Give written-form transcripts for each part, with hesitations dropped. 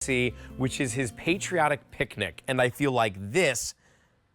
U.S.A, which is his patriotic picnic. And I feel like this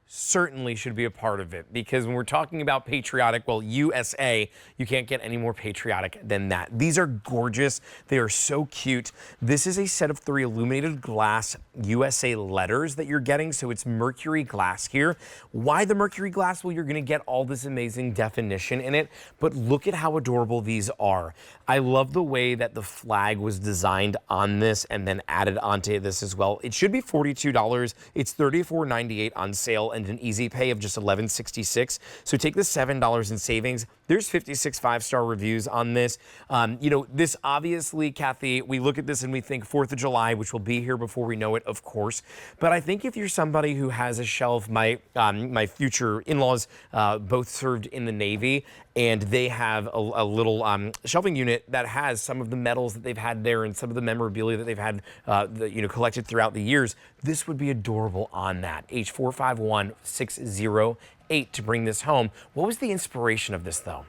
certainly should be a part of it, because when we're talking about patriotic, well, U.S.A, you can't get any more patriotic than that. These are gorgeous. They are so cute. This is a set of 3 illuminated glass U.S.A letters that you're getting. So it's mercury glass here. Why the mercury glass? Well, you're going to get all this amazing definition in it, but look at how adorable these are. I love the way that the flag was designed on this and then added onto this as well. It should be $42. It's $34.98 on sale and an easy pay of just $11.66. So take the $7 in savings. There's 56 5-star reviews on this. You know, this obviously, Kathy, we look at this and we think 4th of July, which will be here before we know it, of course. But I think if you're somebody who has a shelf, my future in-laws both served in the Navy, and they have a little shelving unit that has some of the medals that they've had there and some of the memorabilia that they've had collected throughout the years. This would be adorable on that. H451608 to bring this home. What was the inspiration of this, though?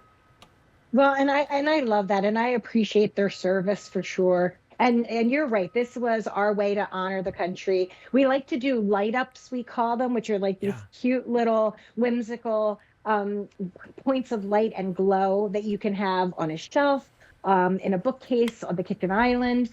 Well, and I love that, and I appreciate their service for sure. And you're right. This was our way to honor the country. We like to do light ups, we call them, which are like these cute little whimsical points of light and glow that you can have on a shelf, in a bookcase, on the kitchen island.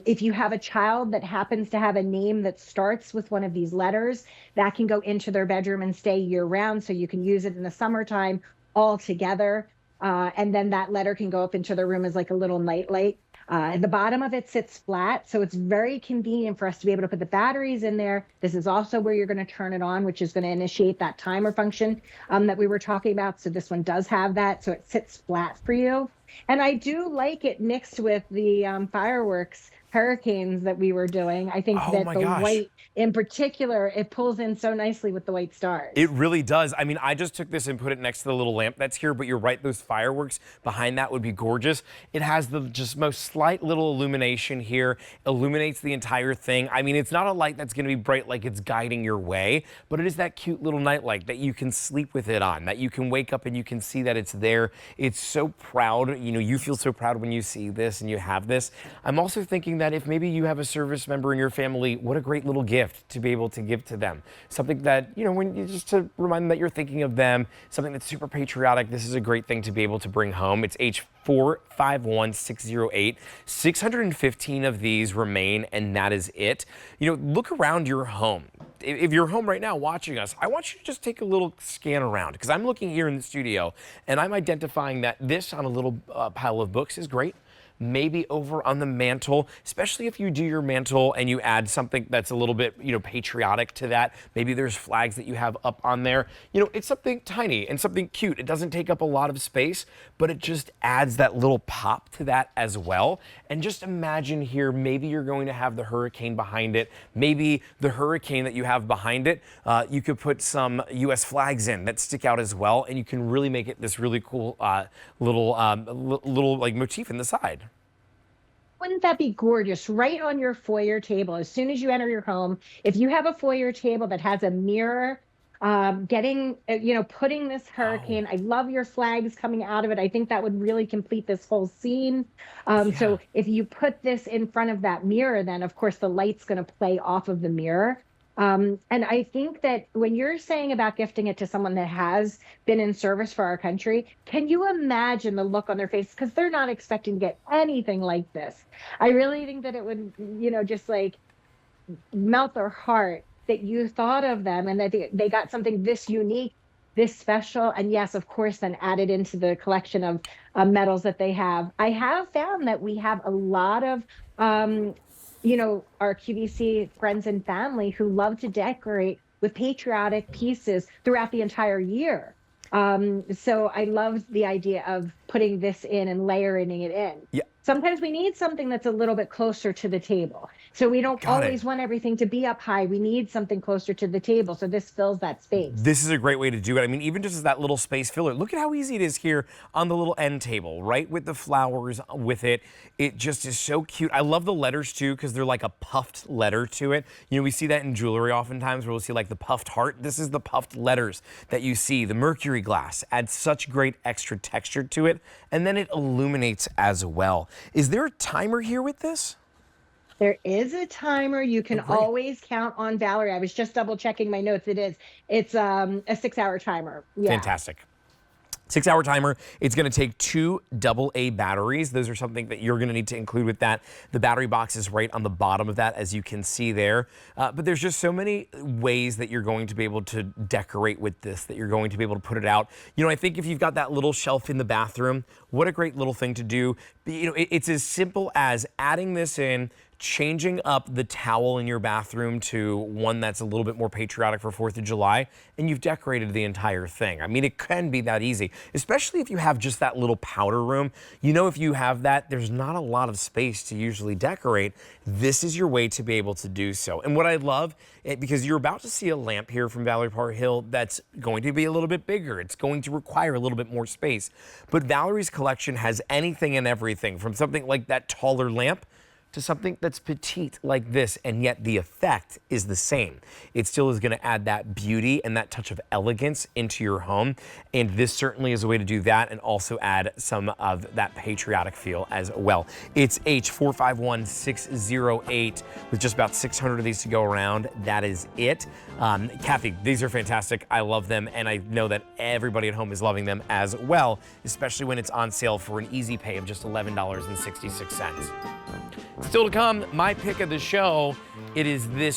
If you have a child that happens to have a name that starts with one of these letters, that can go into their bedroom and stay year round. So you can use it in the summertime all together. And then that letter can go up into the room as like a little night light. The bottom of it sits flat, so it's very convenient for us to be able to put the batteries in there. This is also where you're going to turn it on, which is going to initiate that timer function that we were talking about. So this one does have that, so it sits flat for you. And I do like it mixed with the fireworks hurricanes that we were doing. I think that the white in particular, it pulls in so nicely with the white stars. It really does. I mean, I just took this and put it next to the little lamp that's here, but you're right, those fireworks behind that would be gorgeous. It has the just most slight little illumination here, illuminates the entire thing. I mean, it's not a light that's going to be bright like it's guiding your way, but it is that cute little night light that you can sleep with it on, that you can wake up and you can see that it's there. It's so proud. You know, you feel so proud when you see this and you have this. I'm also thinking that if maybe you have a service member in your family, what a great little gift to be able to give to them. Something that, you know, when you just to remind them that you're thinking of them, something that's super patriotic. This is a great thing to be able to bring home. It's H451608. 615 of these remain, and that is it. You know, look around your home. If you're home right now watching us, I want you to just take a little scan around, because I'm looking here in the studio and I'm identifying that this on a little pile of books is great. Maybe over on the mantle, especially if you do your mantle and you add something that's a little bit, you know, patriotic to that. Maybe there's flags that you have up on there. You know, it's something tiny and something cute. It doesn't take up a lot of space, but it just adds that little pop to that as well. And just imagine here, maybe you're going to have the hurricane behind it. Maybe the hurricane that you have behind it, you could put some U.S. flags in that stick out as well, and you can really make it this really cool little like motif in the side. Wouldn't that be gorgeous? Right on your foyer table, as soon as you enter your home, if you have a foyer table that has a mirror, putting this hurricane, I love your flags coming out of it. I think that would really complete this whole scene. So if you put this in front of that mirror, then of course the light's going to play off of the mirror. And I think that when you're saying about gifting it to someone that has been in service for our country, can you imagine the look on their face? Because they're not expecting to get anything like this. I really think that it would, you know, just like melt their heart that you thought of them and that they got something this unique, this special. And yes, of course, then added into the collection of medals that they have. I have found that we have a lot of our QVC friends and family who love to decorate with patriotic pieces throughout the entire year. So I love the idea of putting this in and layering it in. Yeah. Sometimes we need something that's a little bit closer to the table. So we don't always want everything to be up high. We need something closer to the table. So this fills that space. This is a great way to do it. I mean, even just as that little space filler, look at how easy it is here on the little end table, right? With the flowers with it. It just is so cute. I love the letters too, because they're like a puffed letter to it. You know, we see that in jewelry oftentimes where we'll see like the puffed heart. This is the puffed letters that you see. The mercury glass adds such great extra texture to it. And then it illuminates as well. Is there a timer here with this? There is a timer. You Oh, can great. always count on Valerie. I was just double checking my notes. It is. It's a 6 hour timer. Yeah. Fantastic. 6 hour timer. It's going to take 2 AA batteries. Those are something that you're going to need to include with that. The battery box is right on the bottom of that, as you can see there. But there's just so many ways that you're going to be able to decorate with this, that you're going to be able to put it out. You know, I think if you've got that little shelf in the bathroom, what a great little thing to do. You know, it's as simple as adding this in, changing up the towel in your bathroom to one that's a little bit more patriotic for 4th of July, and you've decorated the entire thing. I mean, it can be that easy, especially if you have just that little powder room. You know, if you have that, there's not a lot of space to usually decorate. This is your way to be able to do so. And what I love, because you're about to see a lamp here from Valerie Parr Hill that's going to be a little bit bigger. It's going to require a little bit more space. But Valerie's collection has anything and everything, from something like that taller lamp to something that's petite like this, and yet the effect is the same. It still is going to add that beauty and that touch of elegance into your home, and this certainly is a way to do that and also add some of that patriotic feel as well. It's H451608 with just about 600 of these to go around. That is it. Kathy, these are fantastic. I love them, and I know that everybody at home is loving them as well, especially when it's on sale for an easy pay of just $11.66. Still to come, my pick of the show. It is this